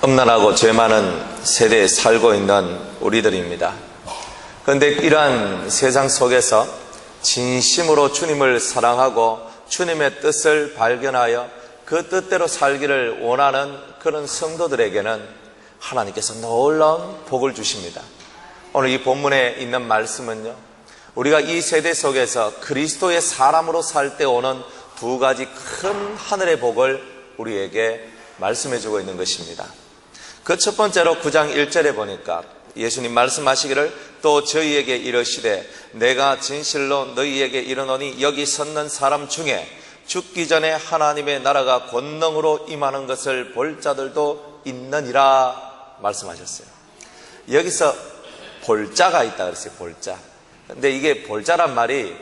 음란하고 죄 많은 세대에 살고 있는 우리들입니다. 그런데 이러한 세상 속에서 진심으로 주님을 사랑하고 주님의 뜻을 발견하여 그 뜻대로 살기를 원하는 그런 성도들에게는 하나님께서 놀라운 복을 주십니다. 오늘 이 본문에 있는 말씀은요, 우리가 이 세대 속에서 그리스도의 사람으로 살 때 오는 두 가지 큰 하늘의 복을 우리에게 말씀해 주고 있는 것입니다. 그 첫 번째로 9장 1절에 보니까 예수님 말씀하시기를 또 저희에게 이르시되 내가 진실로 너희에게 이르노니 여기 섰는 사람 중에 죽기 전에 하나님의 나라가 권능으로 임하는 것을 볼 자들도 있느니라 말씀하셨어요. 여기서 볼자가 있다 그랬어요. 볼자. 근데 이게 볼자란 말이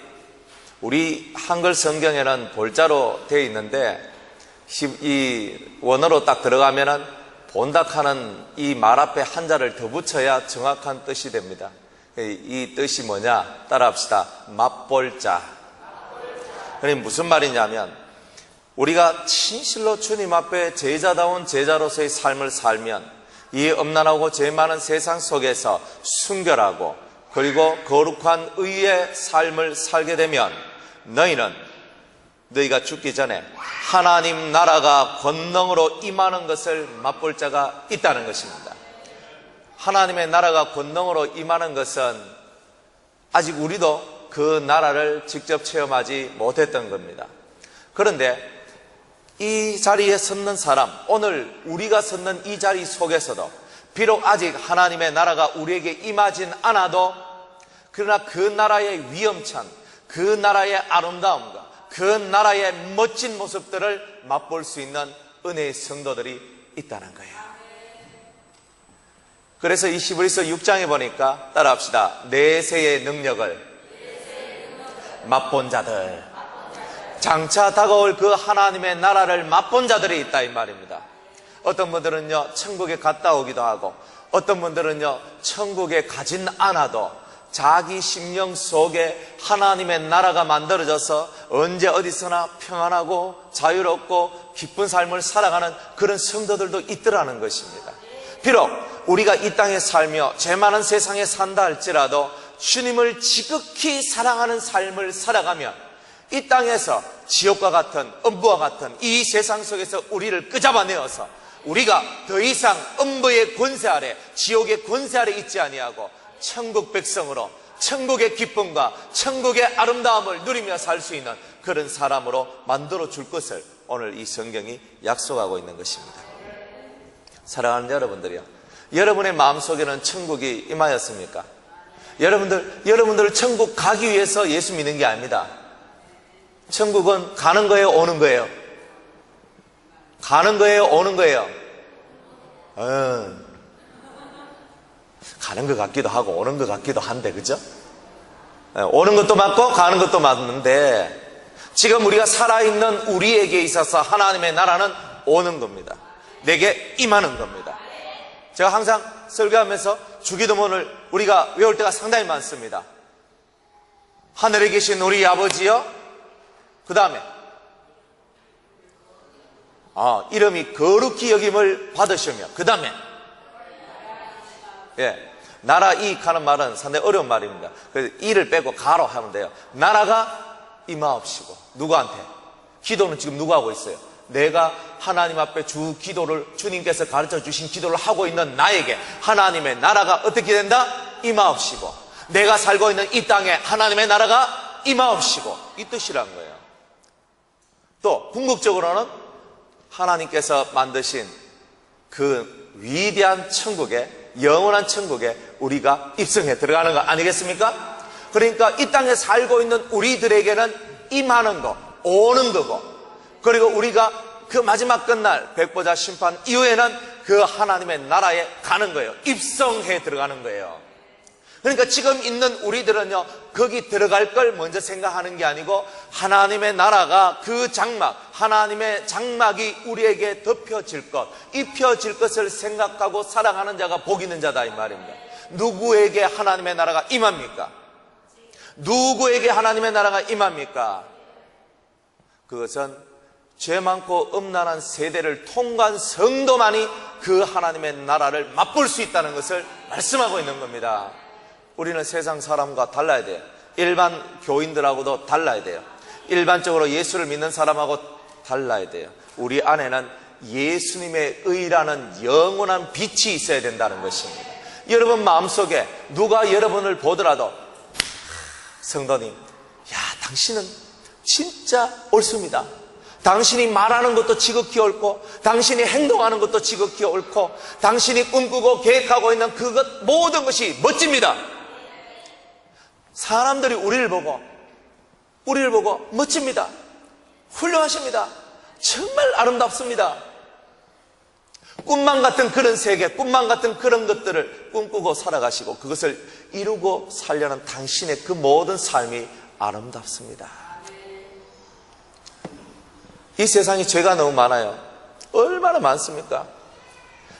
우리 한글 성경에는 볼자로 되어 있는데 이 원어로 딱 들어가면은 본닥하는 이 말 앞에 한자를 더 붙여야 정확한 뜻이 됩니다. 이 뜻이 뭐냐? 따라합시다. 맛볼자. 그게 무슨 말이냐면 우리가 진실로 주님 앞에 제자다운 제자로서의 삶을 살면 이 음란하고 죄 많은 세상 속에서 순결하고 그리고 거룩한 의의 삶을 살게 되면 너희가 죽기 전에 하나님 나라가 권능으로 임하는 것을 맛볼 자가 있다는 것입니다. 하나님의 나라가 권능으로 임하는 것은 아직 우리도 그 나라를 직접 체험하지 못했던 겁니다. 그런데 이 자리에 섰는 사람, 오늘 우리가 섰는 이 자리 속에서도 비록 아직 하나님의 나라가 우리에게 임하진 않아도 그러나 그 나라의 위엄찬, 그 나라의 아름다움과 그 나라의 멋진 모습들을 맛볼 수 있는 은혜의 성도들이 있다는 거예요. 그래서 이 히브리서 6장에 보니까 따라합시다. 내세의 능력을 맛본 자들, 장차 다가올 그 하나님의 나라를 맛본 자들이 있다 이 말입니다. 어떤 분들은요 천국에 갔다 오기도 하고 어떤 분들은요 천국에 가진 않아도 자기 심령 속에 하나님의 나라가 만들어져서 언제 어디서나 평안하고 자유롭고 기쁜 삶을 살아가는 그런 성도들도 있더라는 것입니다. 비록 우리가 이 땅에 살며 죄 많은 세상에 산다 할지라도 주님을 지극히 사랑하는 삶을 살아가면 이 땅에서 지옥과 같은 음부와 같은 이 세상 속에서 우리를 끄잡아내어서 우리가 더 이상 음부의 권세 아래 지옥의 권세 아래 있지 아니하고 천국 백성으로 천국의 기쁨과 천국의 아름다움을 누리며 살 수 있는 그런 사람으로 만들어 줄 것을 오늘 이 성경이 약속하고 있는 것입니다. 사랑하는 여러분들이요, 여러분의 마음속에는 천국이 임하였습니까? 여러분들 천국 가기 위해서 예수 믿는 게 아닙니다. 천국은 가는 거예요, 오는 거예요? 가는 거예요, 오는 거예요? 가는 것 같기도 하고 오는 것 같기도 한데, 그죠? 오는 것도 맞고 가는 것도 맞는데 지금 우리가 살아있는 우리에게 있어서 하나님의 나라는 오는 겁니다. 내게 임하는 겁니다. 제가 항상 설교하면서 주기도문을 우리가 외울 때가 상당히 많습니다. 하늘에 계신 우리 아버지여, 그 다음에 이름이 거룩히 여김을 받으시며, 그 다음에 나라 이익하는 말은 상당히 어려운 말입니다. 그래서 이를 빼고 가로 하면 돼요. 나라가 임하옵시고. 누구한테? 기도는 지금 누가 하고 있어요? 내가 하나님 앞에 주 기도를, 주님께서 가르쳐 주신 기도를 하고 있는 나에게 하나님의 나라가 어떻게 된다? 임하옵시고. 내가 살고 있는 이 땅에 하나님의 나라가 임하옵시고. 이 뜻이란 거예요. 또 궁극적으로는 하나님께서 만드신 그 위대한 천국에, 영원한 천국에 우리가 입성해 들어가는 거 아니겠습니까? 그러니까 이 땅에 살고 있는 우리들에게는 임하는 거, 오는 거고, 그리고 우리가 그 마지막 끝날 백보자 심판 이후에는 그 하나님의 나라에 가는 거예요. 입성해 들어가는 거예요. 그러니까 지금 있는 우리들은요, 거기 들어갈 걸 먼저 생각하는 게 아니고 하나님의 나라가 그 장막, 하나님의 장막이 우리에게 덮여질 것, 입혀질 것을 생각하고 살아가는 자가 복 있는 자다 이 말입니다. 누구에게 하나님의 나라가 임합니까? 누구에게 하나님의 나라가 임합니까? 그것은 죄 많고 음란한 세대를 통과한 성도만이 그 하나님의 나라를 맛볼 수 있다는 것을 말씀하고 있는 겁니다. 우리는 세상 사람과 달라야 돼요. 일반 교인들하고도 달라야 돼요. 일반적으로 예수를 믿는 사람하고 달라야 돼요. 우리 안에는 예수님의 의라는 영원한 빛이 있어야 된다는 것입니다. 여러분 마음속에 누가 여러분을 보더라도 성도님, 야, 당신은 진짜 옳습니다. 당신이 말하는 것도 지극히 옳고, 당신이 행동하는 것도 지극히 옳고, 당신이 꿈꾸고 계획하고 있는 그것 모든 것이 멋집니다. 사람들이 우리를 보고 멋집니다. 훌륭하십니다. 정말 아름답습니다. 꿈만 같은 그런 세계, 꿈만 같은 그런 것들을 꿈꾸고 살아가시고 그것을 이루고 살려는 당신의 그 모든 삶이 아름답습니다. 이 세상에 죄가 너무 많아요. 얼마나 많습니까?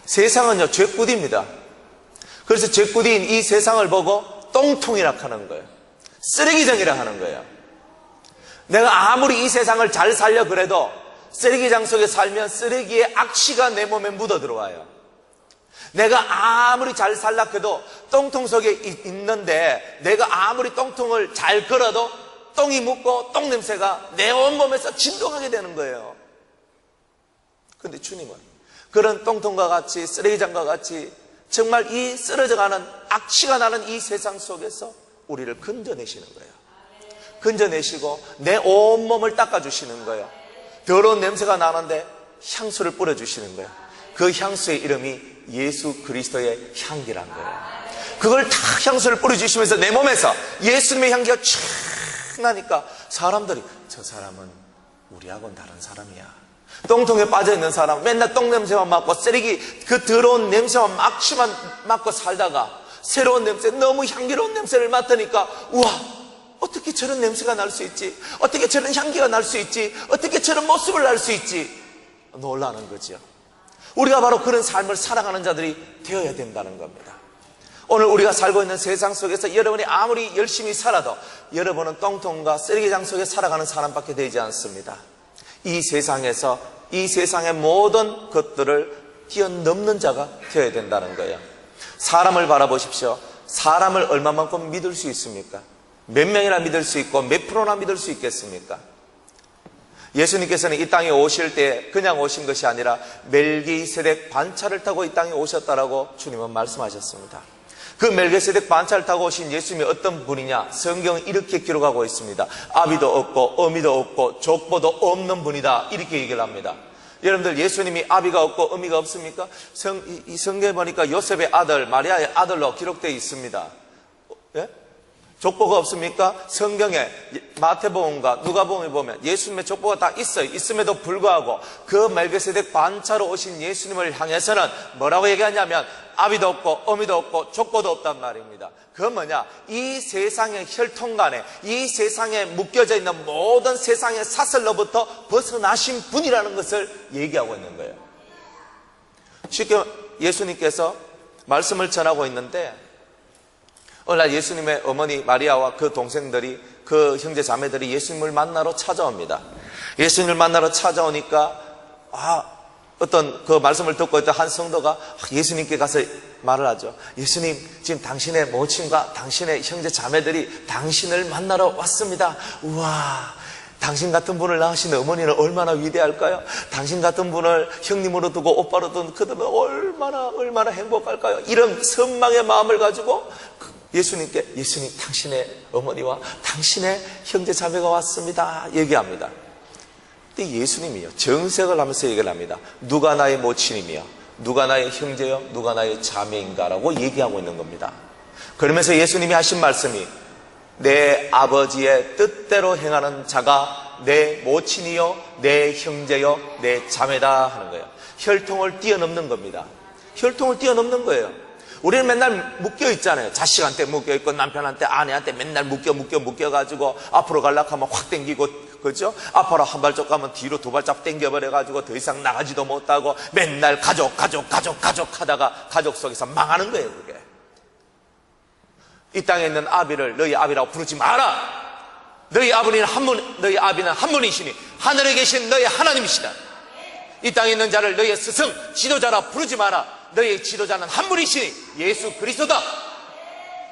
세상은요, 죄꾸디입니다. 그래서 죄꾸디인 이 세상을 보고 똥통이라 하는 거예요. 쓰레기장이라 하는 거예요. 내가 아무리 이 세상을 잘 살려 그래도 쓰레기장 속에 살면 쓰레기의 악취가 내 몸에 묻어 들어와요. 내가 아무리 잘 살라 해도 똥통 속에 있는데 내가 아무리 똥통을 잘 걸어도 똥이 묻고 똥 냄새가 내 온몸에서 진동하게 되는 거예요. 그런데 주님은 그런 똥통과 같이 쓰레기장과 같이 정말 이 쓰러져가는 악취가 나는 이 세상 속에서 우리를 건져내시는 거예요. 건져내시고 내 온몸을 닦아주시는 거예요. 더러운 냄새가 나는데 향수를 뿌려주시는 거예요. 그 향수의 이름이 예수 그리스도의 향기란 거예요. 그걸 다 향수를 뿌려주시면서 내 몸에서 예수님의 향기가 쫙 나니까 사람들이 저 사람은 우리하고는 다른 사람이야. 똥통에 빠져있는 사람, 맨날 똥 냄새만 맡고 쓰레기 그 더러운 냄새만 악취만 맡고 살다가 새로운 냄새, 너무 향기로운 냄새를 맡으니까 우와, 어떻게 저런 냄새가 날 수 있지? 어떻게 저런 향기가 날 수 있지? 어떻게 저런 모습을 날 수 있지? 놀라는 거죠. 우리가 바로 그런 삶을 살아가는 자들이 되어야 된다는 겁니다. 오늘 우리가 살고 있는 세상 속에서 여러분이 아무리 열심히 살아도 여러분은 똥통과 쓰레기장 속에 살아가는 사람밖에 되지 않습니다. 이 세상에서 이 세상의 모든 것들을 뛰어넘는 자가 되어야 된다는 거예요. 사람을 바라보십시오. 사람을 얼마만큼 믿을 수 있습니까? 몇 명이나 믿을 수 있고 몇 프로나 믿을 수 있겠습니까? 예수님께서는 이 땅에 오실 때 그냥 오신 것이 아니라 멜기세덱 반차를 타고 이 땅에 오셨다라고 주님은 말씀하셨습니다. 그 멜기세덱 반차를 타고 오신 예수님이 어떤 분이냐? 성경은 이렇게 기록하고 있습니다. 아비도 없고 어미도 없고 족보도 없는 분이다, 이렇게 얘기를 합니다. 여러분들, 예수님이 아비가 없고 어미가 없습니까? 이 성경에 보니까 요셉의 아들, 마리아의 아들로 기록되어 있습니다. 예? 족보가 없습니까? 성경에 마태복음과 누가복음에 보면 예수님의 족보가 다 있어요. 있음에도 불구하고 그 멜기세덱 반차로 오신 예수님을 향해서는 뭐라고 얘기하냐면 아비도 없고 어미도 없고 족보도 없단 말입니다. 그건 뭐냐? 이 세상의 혈통간에, 이 세상에 묶여져 있는 모든 세상의 사슬로부터 벗어나신 분이라는 것을 얘기하고 있는 거예요. 쉽게 예수님께서 말씀을 전하고 있는데, 오늘날 예수님의 어머니 마리아와 그 동생들이, 그 형제 자매들이 예수님을 만나러 찾아옵니다. 예수님을 만나러 찾아오니까 어떤 그 말씀을 듣고 있던 한 성도가 예수님께 가서 말을 하죠. 예수님, 지금 당신의 모친과 당신의 형제 자매들이 당신을 만나러 왔습니다. 우와, 당신 같은 분을 낳으신 어머니는 얼마나 위대할까요? 당신 같은 분을 형님으로 두고 오빠로 둔 그들은 얼마나 행복할까요? 이런 선망의 마음을 가지고 예수님께, 예수님, 당신의 어머니와 당신의 형제 자매가 왔습니다, 얘기합니다. 근데 예수님이요, 정색을 하면서 얘기를 합니다. 누가 나의 모친이며 누가 나의 형제요 누가 나의 자매인가라고 얘기하고 있는 겁니다. 그러면서 예수님이 하신 말씀이 내 아버지의 뜻대로 행하는 자가 내 모친이요 내 형제요 내 자매다 하는 거예요. 혈통을 뛰어넘는 겁니다. 혈통을 뛰어넘는 거예요. 우리는 맨날 묶여 있잖아요. 자식한테 묶여 있고 남편한테 아내한테 맨날 묶여가지고 앞으로 가려고 하면 확 당기고, 그렇죠? 앞으로 한 발짝 가면 뒤로 두 발짝 당겨버려가지고 더 이상 나가지도 못하고 맨날 가족 하다가 가족 속에서 망하는 거예요, 그게. 이 땅에 있는 아비를 너희 아비라고 부르지 마라. 너희 아비는 한 분이시니 하늘에 계신 너의 하나님이시다. 이 땅에 있는 자를 너의 스승, 지도자라 부르지 마라. 너의 지도자는 한 분이시니 예수 그리스도다.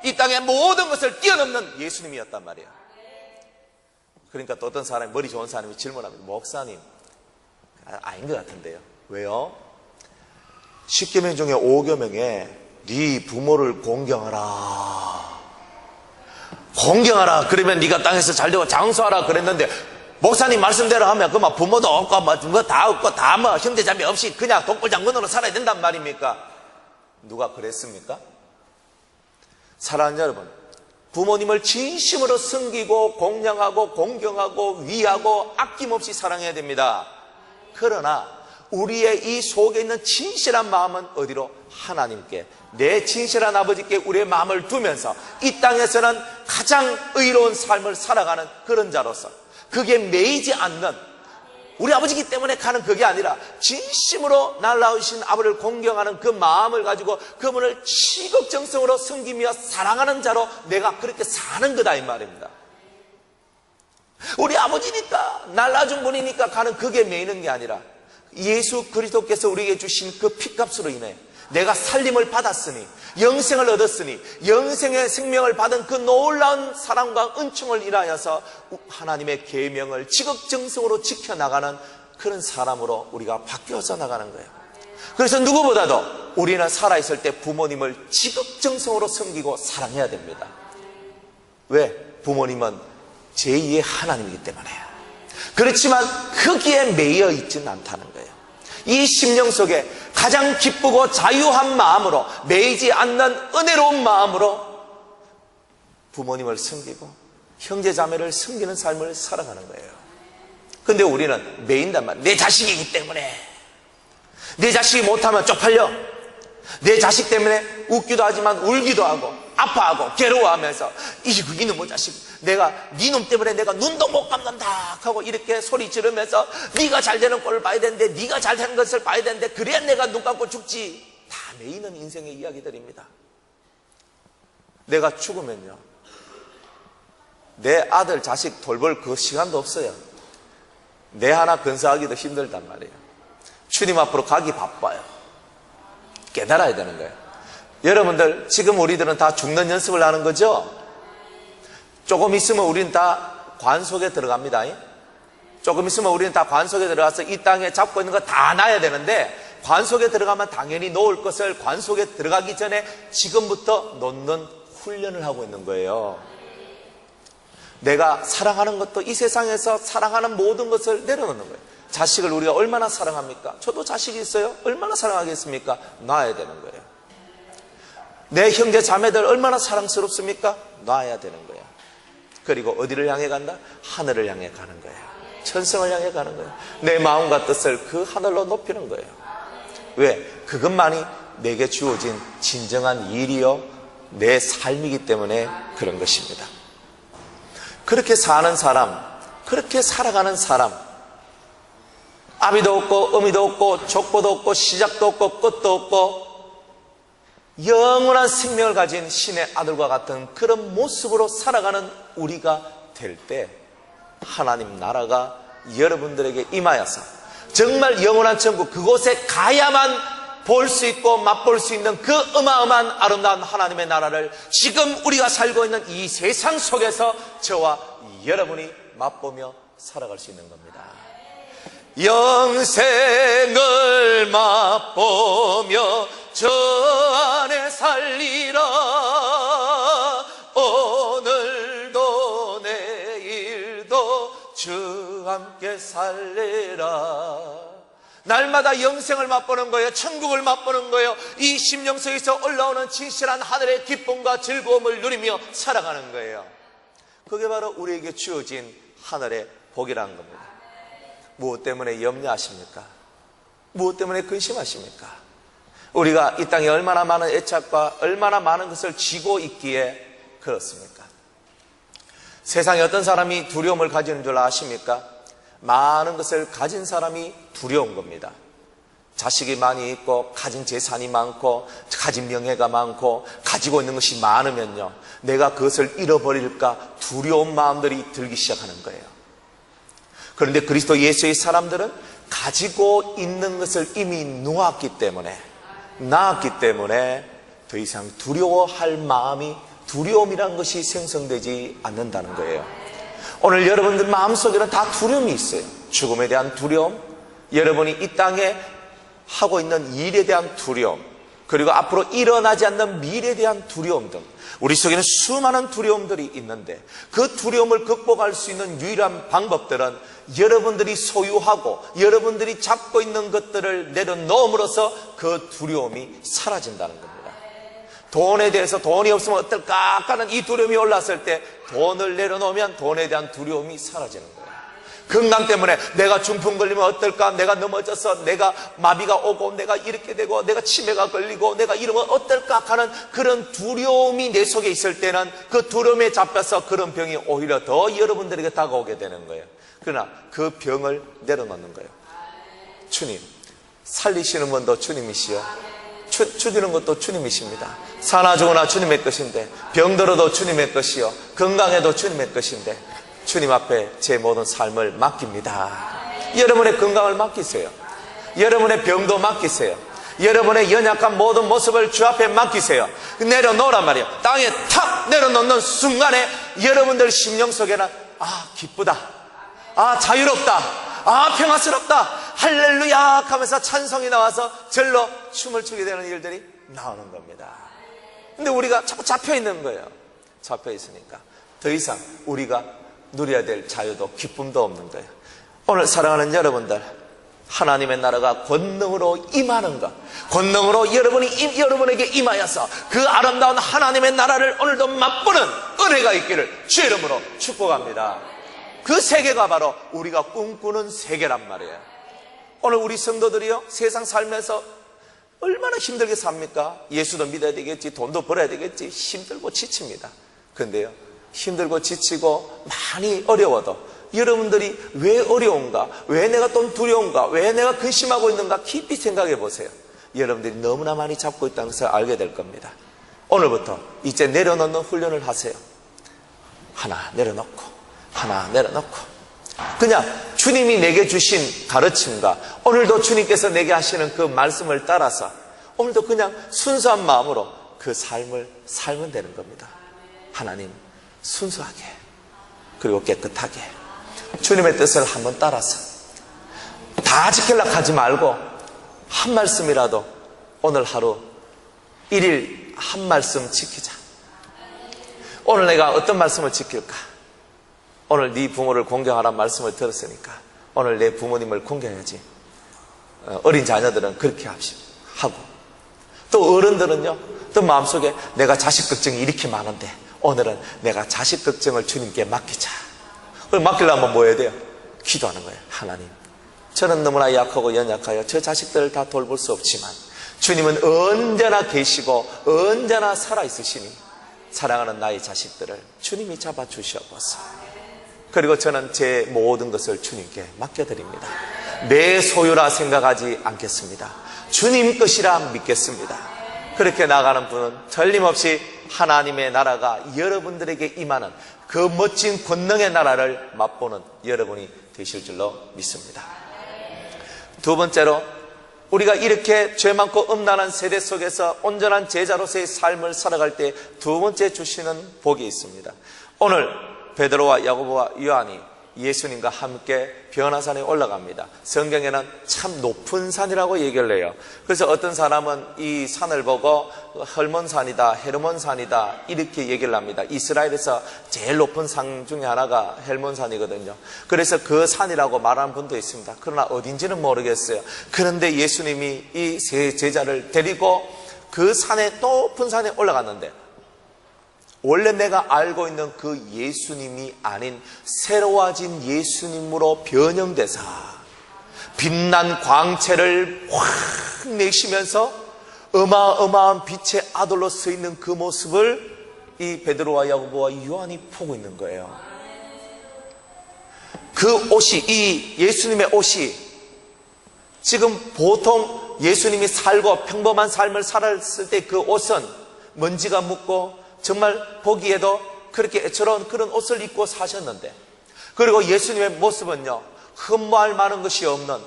이 땅의 모든 것을 뛰어넘는 예수님이었단 말이야. 그러니까 또 어떤 사람이, 머리 좋은 사람이 질문합니다. 목사님, 아닌 것 같은데요. 왜요? 10계명 중에 5계명에 네 부모를 공경하라. 공경하라. 그러면 네가 땅에서 잘되고 장수하라 그랬는데, 목사님 말씀대로 하면 그만 부모도 없고 뭐 다 없고 다 뭐 형제자매 없이 그냥 독불장군으로 살아야 된단 말입니까? 누가 그랬습니까? 사랑하는 여러분, 부모님을 진심으로 섬기고 공양하고 공경하고 위하고 아낌없이 사랑해야 됩니다. 그러나 우리의 이 속에 있는 진실한 마음은 어디로? 하나님께, 내 진실한 아버지께 우리의 마음을 두면서 이 땅에서는 가장 의로운 삶을 살아가는 그런 자로서, 그게 매이지 않는, 우리 아버지이기 때문에 가는 그게 아니라 진심으로 날 낳으신 아버지를 공경하는 그 마음을 가지고 그분을 시극정성으로 섬기며 사랑하는 자로 내가 그렇게 사는 거다 이 말입니다. 우리 아버지니까, 날 낳아준 분이니까 가는 그게 매이는 게 아니라 예수 그리스도께서 우리에게 주신 그 피값으로 인해 내가 살림을 받았으니, 영생을 얻었으니, 영생의 생명을 받은 그 놀라운 사랑과 은총을 인하여서 하나님의 계명을 지극정성으로 지켜나가는 그런 사람으로 우리가 바뀌어서 나가는 거예요. 그래서 누구보다도 우리는 살아있을 때 부모님을 지극정성으로 섬기고 사랑해야 됩니다. 왜? 부모님은 제2의 하나님이기 때문에. 그렇지만 거기에 매여 있지는 않다는 거예요. 이 심령 속에 가장 기쁘고 자유한 마음으로, 매이지 않는 은혜로운 마음으로 부모님을 섬기고 형제자매를 섬기는 삶을 살아가는 거예요. 근데 우리는 매인단 말이에요. 내 자식이기 때문에, 내 자식이 못하면 쪽팔려, 내 자식 때문에 웃기도 하지만 울기도 하고 아파하고 괴로워하면서, 이놈의 자식, 내가 네놈 때문에 내가 눈도 못 감는다 하고 이렇게 소리 지르면서, 네가 잘 되는 꼴을 봐야 되는데, 네가 잘 되는 것을 봐야 되는데, 그래야 내가 눈 감고 죽지. 다 매이는 인생의 이야기들입니다. 내가 죽으면요, 내 아들 자식 돌볼 그 시간도 없어요. 내 하나 건사하기도 힘들단 말이에요. 주님 앞으로 가기 바빠요. 깨달아야 되는 거예요. 여러분들, 지금 우리들은 다 죽는 연습을 하는 거죠? 조금 있으면 우리는 다 관 속에 들어갑니다. 조금 있으면 우리는 다 관 속에 들어가서 이 땅에 잡고 있는 거 다 놔야 되는데, 관 속에 들어가면 당연히 놓을 것을 관 속에 들어가기 전에 지금부터 놓는 훈련을 하고 있는 거예요. 내가 사랑하는 것도 이 세상에서 사랑하는 모든 것을 내려놓는 거예요. 자식을 우리가 얼마나 사랑합니까? 저도 자식이 있어요. 얼마나 사랑하겠습니까? 놔야 되는 거예요. 내 형제 자매들 얼마나 사랑스럽습니까? 놔야 되는 거예요. 그리고 어디를 향해 간다? 하늘을 향해 가는 거예요. 천성을 향해 가는 거예요. 내 마음과 뜻을 그 하늘로 높이는 거예요. 왜? 그것만이 내게 주어진 진정한 일이요, 내 삶이기 때문에 그런 것입니다. 그렇게 사는 사람, 그렇게 살아가는 사람, 아비도 없고 어미도 없고 족보도 없고 시작도 없고 끝도 없고 영원한 생명을 가진 신의 아들과 같은 그런 모습으로 살아가는 우리가 될 때, 하나님 나라가 여러분들에게 임하여서 정말 영원한 천국, 그곳에 가야만 볼 수 있고 맛볼 수 있는 그 어마어마한 아름다운 하나님의 나라를 지금 우리가 살고 있는 이 세상 속에서 저와 여러분이 맛보며 살아갈 수 있는 겁니다. 영생을 맛보며 저 안에 살리라. 오늘도 내일도 주 함께 살리라. 날마다 영생을 맛보는 거예요. 천국을 맛보는 거예요. 이 심령 속에서 올라오는 진실한 하늘의 기쁨과 즐거움을 누리며 살아가는 거예요. 그게 바로 우리에게 주어진 하늘의 복이라는 겁니다. 무엇 때문에 염려하십니까? 무엇 때문에 근심하십니까? 우리가 이 땅에 얼마나 많은 애착과 얼마나 많은 것을 쥐고 있기에 그렇습니까? 세상에 어떤 사람이 두려움을 가지는 줄 아십니까? 많은 것을 가진 사람이 두려운 겁니다. 자식이 많이 있고 가진 재산이 많고 가진 명예가 많고 가지고 있는 것이 많으면요, 내가 그것을 잃어버릴까 두려운 마음들이 들기 시작하는 거예요. 그런데 그리스도 예수의 사람들은 가지고 있는 것을 이미 놓았기 때문에, 낳았기 때문에 더 이상 두려워할 마음이, 두려움이란 것이 생성되지 않는다는 거예요. 오늘 여러분들 마음속에는 다 두려움이 있어요. 죽음에 대한 두려움, 여러분이 이 땅에 하고 있는 일에 대한 두려움, 그리고 앞으로 일어나지 않는 미래에 대한 두려움 등 우리 속에는 수많은 두려움들이 있는데, 그 두려움을 극복할 수 있는 유일한 방법들은 여러분들이 소유하고 여러분들이 잡고 있는 것들을 내려놓음으로써 그 두려움이 사라진다는 겁니다. 돈에 대해서 돈이 없으면 어떨까 하는 이 두려움이 올랐을 때 돈을 내려놓으면 돈에 대한 두려움이 사라지는 거예요. 건강 때문에 내가 중풍 걸리면 어떨까, 내가 넘어져서 내가 마비가 오고 내가 이렇게 되고 내가 치매가 걸리고 내가 이러면 어떨까 하는 그런 두려움이 내 속에 있을 때는 그 두려움에 잡혀서 그런 병이 오히려 더 여러분들에게 다가오게 되는 거예요. 그러나 그 병을 내려놓는 거예요. 주님, 살리시는 분도 주님이시여, 주시는 것도 주님이십니다. 사나 죽으나 주님의 것인데, 병들어도 주님의 것이요 건강해도 주님의 것인데 주님 앞에 제 모든 삶을 맡깁니다. 여러분의 건강을 맡기세요. 여러분의 병도 맡기세요. 여러분의 연약한 모든 모습을 주 앞에 맡기세요. 내려놓으란 말이에요. 땅에 탁 내려놓는 순간에 여러분들 심령 속에는 기쁘다, 자유롭다, 평화스럽다, 할렐루야 하면서 찬송이 나와서 절로 춤을 추게 되는 일들이 나오는 겁니다. 근데 우리가 자꾸 잡혀 있는 거예요. 잡혀 있으니까 더 이상 우리가 누려야 될 자유도 기쁨도 없는 거예요. 오늘 사랑하는 여러분들, 하나님의 나라가 권능으로 임하는 것, 권능으로 여러분에게 임하여서 그 아름다운 하나님의 나라를 오늘도 맛보는 은혜가 있기를 주의 이름으로 축복합니다. 그 세계가 바로 우리가 꿈꾸는 세계란 말이에요. 오늘 우리 성도들이요, 세상 살면서 얼마나 힘들게 삽니까? 예수도 믿어야 되겠지, 돈도 벌어야 되겠지, 힘들고 지칩니다. 그런데요, 힘들고 지치고 많이 어려워도 여러분들이 왜 어려운가, 왜 내가 또 두려운가, 왜 내가 근심하고 있는가 깊이 생각해 보세요. 여러분들이 너무나 많이 잡고 있다는 것을 알게 될 겁니다. 오늘부터 이제 내려놓는 훈련을 하세요. 하나 내려놓고 하나 내려놓고, 그냥 주님이 내게 주신 가르침과 오늘도 주님께서 내게 하시는 그 말씀을 따라서 오늘도 그냥 순수한 마음으로 그 삶을 살면 되는 겁니다. 하나님, 순수하게 그리고 깨끗하게 주님의 뜻을 한번 따라서 다 지키려고 하지 말고 한 말씀이라도 오늘 하루 1일 한 말씀 지키자. 오늘 내가 어떤 말씀을 지킬까? 오늘 네 부모를 공경하라는 말씀을 들었으니까 오늘 내 부모님을 공경해야지. 어린 자녀들은 그렇게 하고, 또 어른들은요, 또 마음속에 내가 자식 걱정이 이렇게 많은데 오늘은 내가 자식 걱정을 주님께 맡기자. 그럼 맡기려면 뭐 해야 돼요? 기도하는 거예요. 하나님, 저는 너무나 약하고 연약하여 저 자식들을 다 돌볼 수 없지만 주님은 언제나 계시고 언제나 살아있으시니 사랑하는 나의 자식들을 주님이 잡아주시옵소서. 그리고 저는 제 모든 것을 주님께 맡겨드립니다. 내 소유라 생각하지 않겠습니다. 주님 것이라 믿겠습니다. 그렇게 나가는 분은 틀림없이 하나님의 나라가 여러분들에게 임하는 그 멋진 권능의 나라를 맛보는 여러분이 되실 줄로 믿습니다. 두 번째로, 우리가 이렇게 죄 많고 음란한 세대 속에서 온전한 제자로서의 삶을 살아갈 때 두 번째 주시는 복이 있습니다. 오늘 베드로와 야고보와 요한이 예수님과 함께 변화산에 올라갑니다. 성경에는 참 높은 산이라고 얘기를 해요. 그래서 어떤 사람은 이 산을 보고 헐몬산이다, 헤르몬산이다 이렇게 얘기를 합니다. 이스라엘에서 제일 높은 산 중에 하나가 헬몬산이거든요. 그래서 그 산이라고 말하는 분도 있습니다. 그러나 어딘지는 모르겠어요. 그런데 예수님이 이 세 제자를 데리고 그 산에, 높은 산에 올라갔는데 원래 내가 알고 있는 그 예수님이 아닌 새로워진 예수님으로 변형돼서 빛난 광채를 확 내쉬면서 어마어마한 빛의 아들로 서 있는 그 모습을 이 베드로와 야고보와 요한이 보고 있는 거예요. 그 옷이, 이 예수님의 옷이 지금 보통 예수님이 살고 평범한 삶을 살았을 때 그 옷은 먼지가 묻고 정말 보기에도 그렇게 애처로운 그런 옷을 입고 사셨는데, 그리고 예수님의 모습은요, 흠모할 만한 것이 없는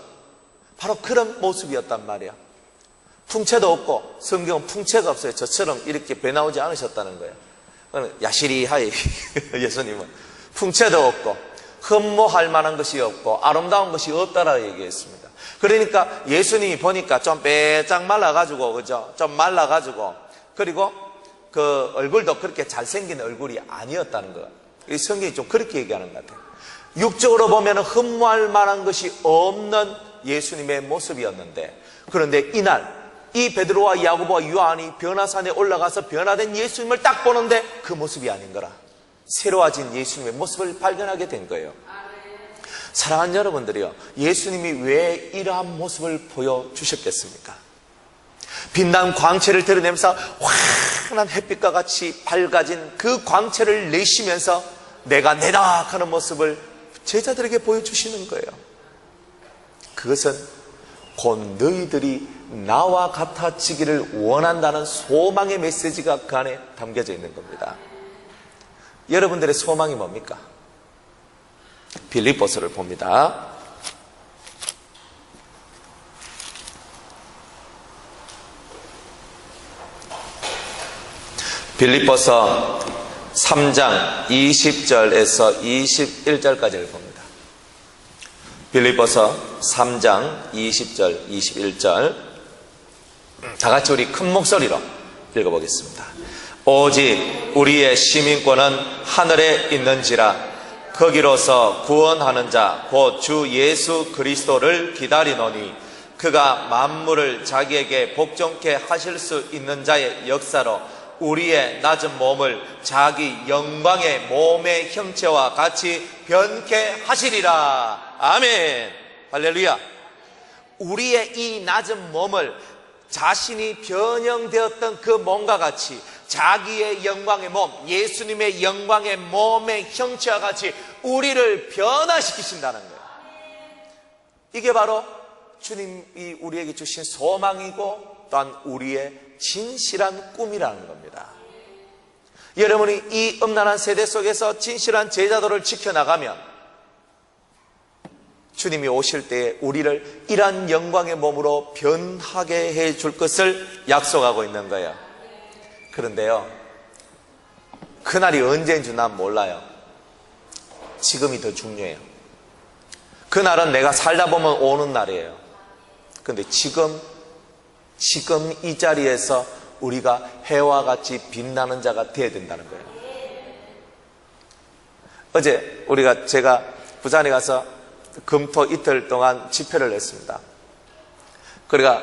바로 그런 모습이었단 말이야. 풍채도 없고, 성경은 풍채가 없어요. 저처럼 이렇게 배 나오지 않으셨다는 거예요. 야시리하이 예수님은 풍채도 없고 흠모할 만한 것이 없고 아름다운 것이 없다라고 얘기했습니다. 그러니까 예수님이 보니까 좀 빼짝 말라가지고, 그죠? 좀 말라가지고, 그리고 그 얼굴도 그렇게 잘생긴 얼굴이 아니었다는 거예요. 이 성경이 좀 그렇게 얘기하는 것 같아요. 육적으로 보면 흠모할 만한 것이 없는 예수님의 모습이었는데, 그런데 이날 이 베드로와 야고보와 요한이 변화산에 올라가서 변화된 예수님을 딱 보는데 그 모습이 아닌 거라. 새로워진 예수님의 모습을 발견하게 된 거예요. 사랑하는 여러분들이요, 예수님이 왜 이러한 모습을 보여주셨겠습니까? 빛난 광채를 드러내면서 환한 햇빛과 같이 밝아진 그 광채를 내쉬면서 내가 내다 하는 모습을 제자들에게 보여주시는 거예요. 그것은 곧 너희들이 나와 같아지기를 원한다는 소망의 메시지가 그 안에 담겨져 있는 겁니다. 여러분들의 소망이 뭡니까? 빌립보서를 봅니다. 빌립보서 3장 20절에서 21절까지를 봅니다. 빌립보서 3장 20절, 21절 다 같이 우리 큰 목소리로 읽어보겠습니다. 오직 우리의 시민권은 하늘에 있는지라 거기로서 구원하는 자 곧 주 예수 그리스도를 기다리노니 그가 만물을 자기에게 복종케 하실 수 있는 자의 역사로 우리의 낮은 몸을 자기 영광의 몸의 형체와 같이 변케 하시리라. 아멘. 할렐루야. 우리의 이 낮은 몸을 자신이 변형되었던 그 몸과 같이 자기의 영광의 몸, 예수님의 영광의 몸의 형체와 같이 우리를 변화시키신다는 거예요. 이게 바로 주님이 우리에게 주신 소망이고 또한 우리의 진실한 꿈이라는 겁니다. 여러분이 이 음란한 세대 속에서 진실한 제자도를 지켜나가면 주님이 오실 때에 우리를 이러한 영광의 몸으로 변하게 해줄 것을 약속하고 있는 거예요. 그런데요, 그날이 언제인 줄 난 몰라요. 지금이 더 중요해요. 그날은 내가 살다 보면 오는 날이에요. 그런데 지금 이 자리에서 우리가 해와 같이 빛나는 자가 되어야 된다는 거예요. 어제 제가 부산에 가서 금토 이틀 동안 집회를 했습니다. 그러니까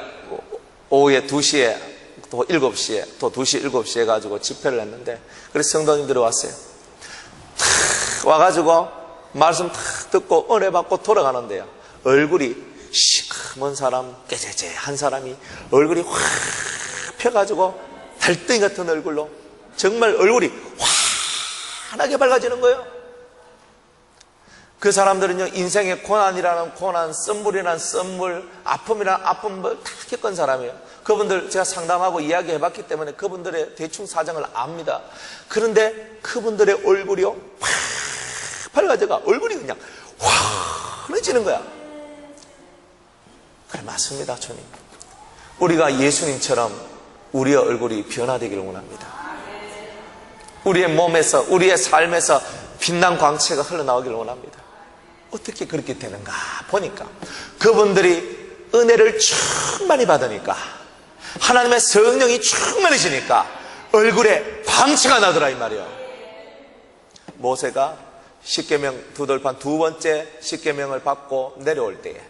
오후에 2시에 또 7시에 또 2시 7시에 가지고 집회를 했는데, 그래서 성도님들이 왔어요. 탁 와가지고 말씀 탁 듣고 은혜 받고 돌아가는데요, 얼굴이 시커먼 사람, 깨재재한 사람이 얼굴이 확 펴가지고 달덩이 같은 얼굴로 정말 얼굴이 환하게 밝아지는 거예요. 그 사람들은요, 인생의 고난이라는 고난, 썸물이라는 썸물, 아픔이라는 아픔을 다 겪은 사람이에요. 그분들 제가 상담하고 이야기해봤기 때문에 그분들의 대충 사정을 압니다. 그런데 그분들의 얼굴이요, 확 밝아져가 얼굴이 그냥 환해지는 거야. 그래, 맞습니다, 주님. 우리가 예수님처럼 우리의 얼굴이 변화되기를 원합니다. 우리의 몸에서, 우리의 삶에서 빛난 광채가 흘러나오기를 원합니다. 어떻게 그렇게 되는가 보니까 그분들이 은혜를 충만히 받으니까, 하나님의 성령이 충만해지니까 얼굴에 광채가 나더라 이 말이에요. 모세가 십계명 두돌판 두 번째 십계명을 받고 내려올 때에,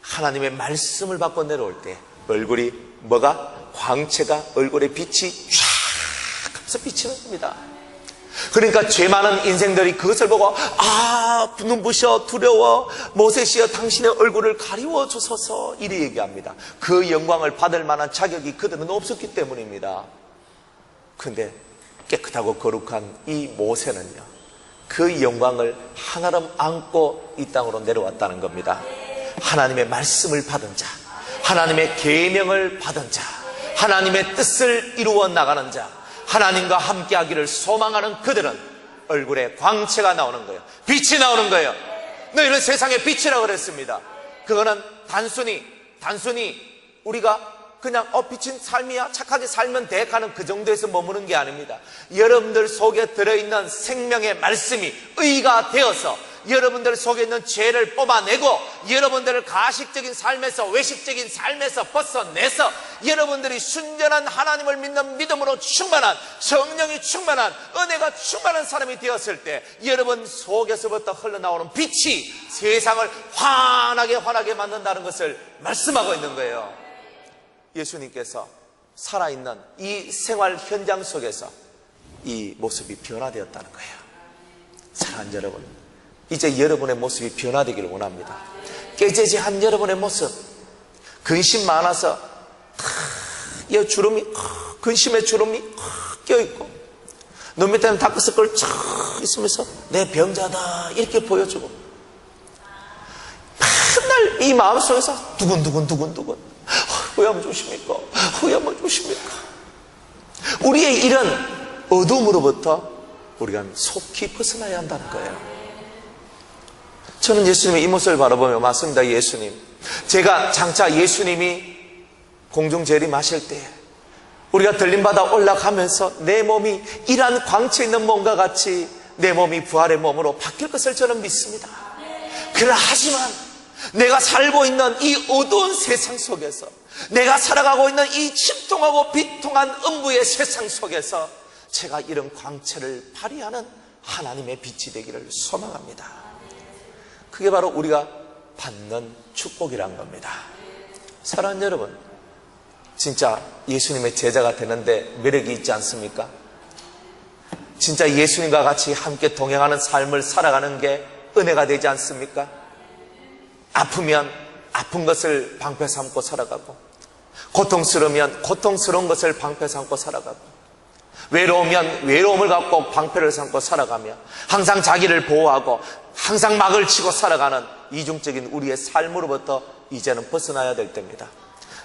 하나님의 말씀을 받고 내려올 때 얼굴이 뭐가? 광채가 얼굴에 빛이 쫙 하면서 비치는 겁니다. 그러니까 죄 많은 인생들이 그것을 보고 눈부셔 두려워 모세시여 당신의 얼굴을 가리워 주소서 이리 얘기합니다. 그 영광을 받을 만한 자격이 그들은 없었기 때문입니다. 그런데 깨끗하고 거룩한 이 모세는요, 그 영광을 한아름 안고 이 땅으로 내려왔다는 겁니다. 하나님의 말씀을 받은 자, 하나님의 계명을 받은 자, 하나님의 뜻을 이루어 나가는 자, 하나님과 함께하기를 소망하는 그들은 얼굴에 광채가 나오는 거예요. 빛이 나오는 거예요. 너희는 세상의 빛이라고 그랬습니다. 그거는 단순히 우리가 그냥 빛인 삶이야, 착하게 살면 돼 하는 그 정도에서 머무는 게 아닙니다. 여러분들 속에 들어있는 생명의 말씀이 의가 되어서 여러분들 속에 있는 죄를 뽑아내고 여러분들을 가식적인 삶에서, 외식적인 삶에서 벗어내서 여러분들이 순전한 하나님을 믿는 믿음으로 충만한, 성령이 충만한, 은혜가 충만한 사람이 되었을 때 여러분 속에서부터 흘러나오는 빛이 세상을 환하게 만든다는 것을 말씀하고 있는 거예요. 예수님께서 살아있는 이 생활 현장 속에서 이 모습이 변화되었다는 거예요. 사랑하는 여러분, 이제 여러분의 모습이 변화되기를 원합니다. 깨재재한 여러분의 모습, 근심 많아서 이 주름이, 근심의 주름이 껴있고 눈 밑에는 다크서클 쫙 있으면서 내 병자다 이렇게 보여주고 맨날 이 마음속에서 두근두근 후회하면 주십니까? 후회하면 주십니까? 우리의 이런 어둠으로부터 우리가 속히 벗어나야 한다는 거예요. 저는 예수님의 이 모습을 바라보며 맞습니다. 예수님, 제가 장차 예수님이 공중 재림하실 때 우리가 들림받아 올라가면서 내 몸이 이러한 광채 있는 몸과 같이 내 몸이 부활의 몸으로 바뀔 것을 저는 믿습니다. 그러나 하지만 내가 살고 있는 이 어두운 세상 속에서, 내가 살아가고 있는 이 침통하고 비통한 음부의 세상 속에서 제가 이런 광채를 발휘하는 하나님의 빛이 되기를 소망합니다. 그게 바로 우리가 받는 축복이란 겁니다. 사랑하는 여러분, 진짜 예수님의 제자가 되는데 매력이 있지 않습니까? 진짜 예수님과 같이 함께 동행하는 삶을 살아가는 게 은혜가 되지 않습니까? 아프면 아픈 것을 방패 삼고 살아가고, 고통스러우면 고통스러운 것을 방패 삼고 살아가고, 외로우면 외로움을 갖고 방패를 삼고 살아가며 항상 자기를 보호하고 항상 막을 치고 살아가는 이중적인 우리의 삶으로부터 이제는 벗어나야 될 때입니다.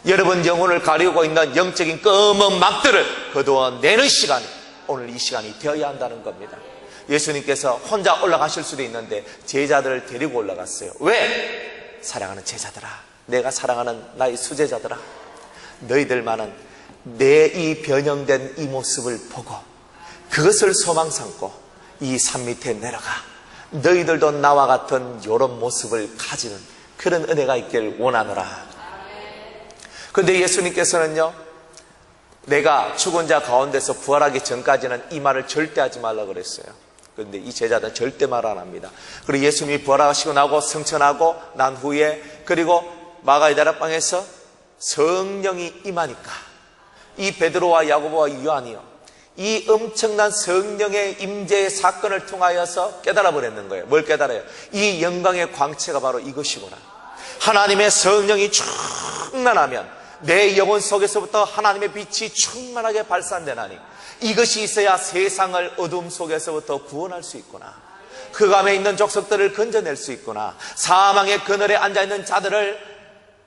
여러분 영혼을 가리고 있는 영적인 검은 막들을 거두어내는 시간이 오늘 이 시간이 되어야 한다는 겁니다. 예수님께서 혼자 올라가실 수도 있는데 제자들을 데리고 올라갔어요. 왜? 사랑하는 제자들아, 내가 사랑하는 나의 수제자들아, 너희들만은 내 이 변형된 이 모습을 보고 그것을 소망 삼고 이 산 밑에 내려가 너희들도 나와 같은 이런 모습을 가지는 그런 은혜가 있길 원하노라. 그런데 예수님께서는요, 내가 죽은 자 가운데서 부활하기 전까지는 이 말을 절대 하지 말라고 그랬어요. 그런데 이 제자들은 절대 말 안 합니다. 그리고 예수님이 부활하시고 나고 승천하고 난 후에, 그리고 마가의 다락방에서 성령이 임하니까 이 베드로와 야고보와 요한이요, 이 엄청난 성령의 임재의 사건을 통하여서 깨달아 버렸는 거예요. 뭘 깨달아요? 이 영광의 광채가 바로 이것이구나. 하나님의 성령이 충만하면 내 영혼 속에서부터 하나님의 빛이 충만하게 발산되나니 이것이 있어야 세상을 어둠 속에서부터 구원할 수 있구나. 흑암에 있는 족속들을 건져낼 수 있구나. 사망의 그늘에 앉아있는 자들을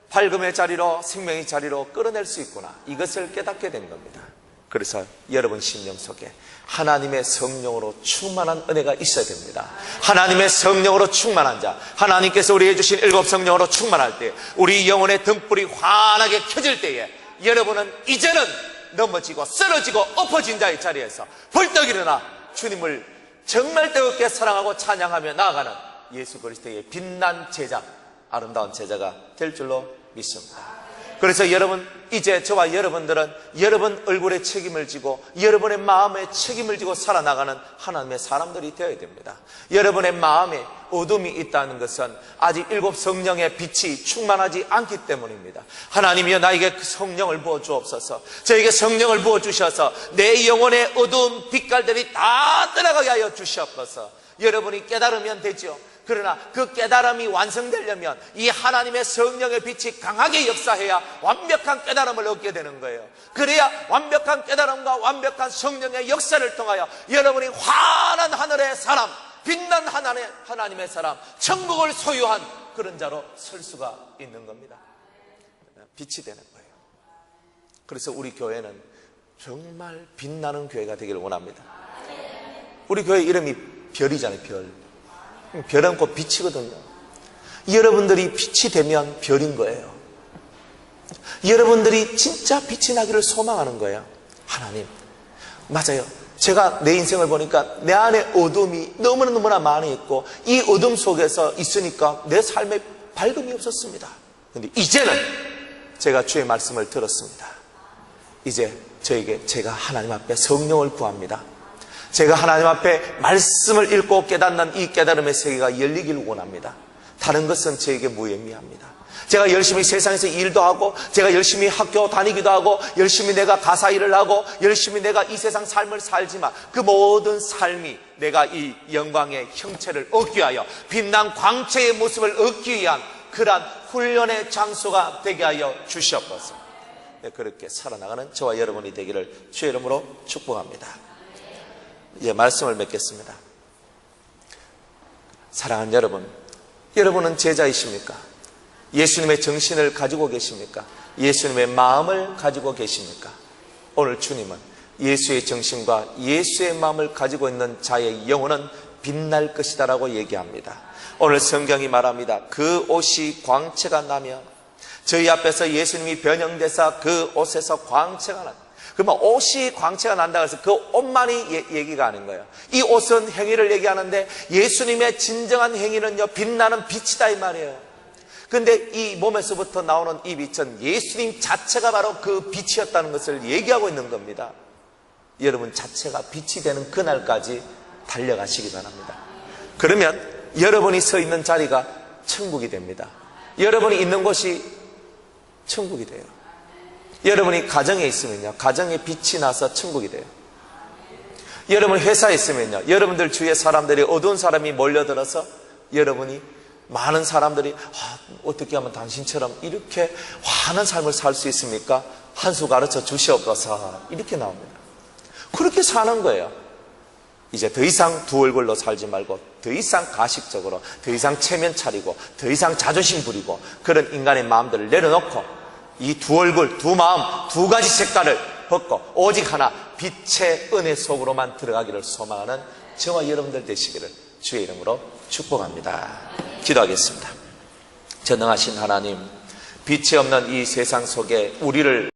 밝음의 자리로, 생명의 자리로 끌어낼 수 있구나. 이것을 깨닫게 된 겁니다. 그래서 여러분 심령 속에 하나님의 성령으로 충만한 은혜가 있어야 됩니다. 하나님의 성령으로 충만한 자, 하나님께서 우리에게 주신 7 성령으로 충만할 때, 우리 영혼의 등불이 환하게 켜질 때에 여러분은 이제는 넘어지고 쓰러지고 엎어진 자의 자리에서 벌떡 일어나 주님을 정말 뜨겁게 사랑하고 찬양하며 나아가는 예수 그리스도의 빛난 제자, 아름다운 제자가 될 줄로 믿습니다. 그래서 여러분, 이제 저와 여러분들은 여러분 얼굴에 책임을 지고 여러분의 마음에 책임을 지고 살아나가는 하나님의 사람들이 되어야 됩니다. 여러분의 마음에 어둠이 있다는 것은 아직 7 성령의 빛이 충만하지 않기 때문입니다. 하나님이여, 나에게 그 성령을 부어주옵소서. 저에게 성령을 부어주셔서 내 영혼의 어두운 빛깔들이 다 떠나가게 하여 주시옵소서. 여러분이 깨달으면 되죠. 그러나 그 깨달음이 완성되려면 이 하나님의 성령의 빛이 강하게 역사해야 완벽한 깨달음을 얻게 되는 거예요. 그래야 완벽한 깨달음과 완벽한 성령의 역사를 통하여 여러분이 환한 하늘의 사람, 빛난 하나님의 사람, 천국을 소유한 그런 자로 설 수가 있는 겁니다. 빛이 되는 거예요. 그래서 우리 교회는 정말 빛나는 교회가 되기를 원합니다. 우리 교회 이름이 별이잖아요. 별은 곧 빛이거든요. 여러분들이 빛이 되면 별인 거예요. 여러분들이 진짜 빛이 나기를 소망하는 거예요. 하나님, 맞아요. 제가 내 인생을 보니까 내 안에 어둠이 너무나 많이 있고 이 어둠 속에서 있으니까 내 삶에 밝음이 없었습니다. 그런데 이제는 제가 주의 말씀을 들었습니다. 이제 제가 하나님 앞에 성령을 구합니다. 제가 하나님 앞에 말씀을 읽고 깨닫는 이 깨달음의 세계가 열리기를 원합니다. 다른 것은 저에게 무의미합니다. 제가 열심히 세상에서 일도 하고, 제가 열심히 학교 다니기도 하고, 열심히 내가 가사 일을 하고, 열심히 내가 이 세상 삶을 살지만 그 모든 삶이 내가 이 영광의 형체를 얻기 위하여, 빛난 광채의 모습을 얻기 위한 그러한 훈련의 장소가 되게 하여 주시옵소서. 그렇게 살아나가는 저와 여러분이 되기를 주의 이름으로 축복합니다. 예, 말씀을 맺겠습니다. 사랑하는 여러분, 여러분은 제자이십니까? 예수님의 정신을 가지고 계십니까? 예수님의 마음을 가지고 계십니까? 오늘 주님은 예수의 정신과 예수의 마음을 가지고 있는 자의 영혼은 빛날 것이다 라고 얘기합니다. 오늘 성경이 말합니다. 그 옷이 광채가 나면, 저희 앞에서 예수님이 변형돼서 그 옷에서 광채가 나. 그러면 옷이 광채가 난다고 해서 그 옷만이 얘기가 아닌 거예요. 이 옷은 행위를 얘기하는데 예수님의 진정한 행위는요, 빛나는 빛이다 이 말이에요. 근데 이 몸에서부터 나오는 이 빛은 예수님 자체가 바로 그 빛이었다는 것을 얘기하고 있는 겁니다. 여러분 자체가 빛이 되는 그날까지 달려가시기 바랍니다. 그러면 여러분이 서 있는 자리가 천국이 됩니다. 여러분이 있는 곳이 천국이 돼요. 여러분이 가정에 있으면요, 가정에 빛이 나서 천국이 돼요. 여러분 회사에 있으면요, 여러분들 주위에 사람들이, 어두운 사람이 몰려들어서 여러분이, 많은 사람들이 어떻게 하면 당신처럼 이렇게 환한 삶을 살 수 있습니까? 한 수 가르쳐 주시옵소서. 이렇게 나옵니다. 그렇게 사는 거예요. 이제 더 이상 두 얼굴로 살지 말고, 더 이상 가식적으로, 더 이상 체면 차리고, 더 이상 자존심 부리고, 그런 인간의 마음들을 내려놓고 이 두 얼굴, 두 마음, 두 가지 색깔을 벗고 오직 하나 빛의 은혜 속으로만 들어가기를 소망하는 저와 여러분들 되시기를 주의 이름으로 축복합니다. 기도하겠습니다. 전능하신 하나님, 빛이 없는 이 세상 속에 우리를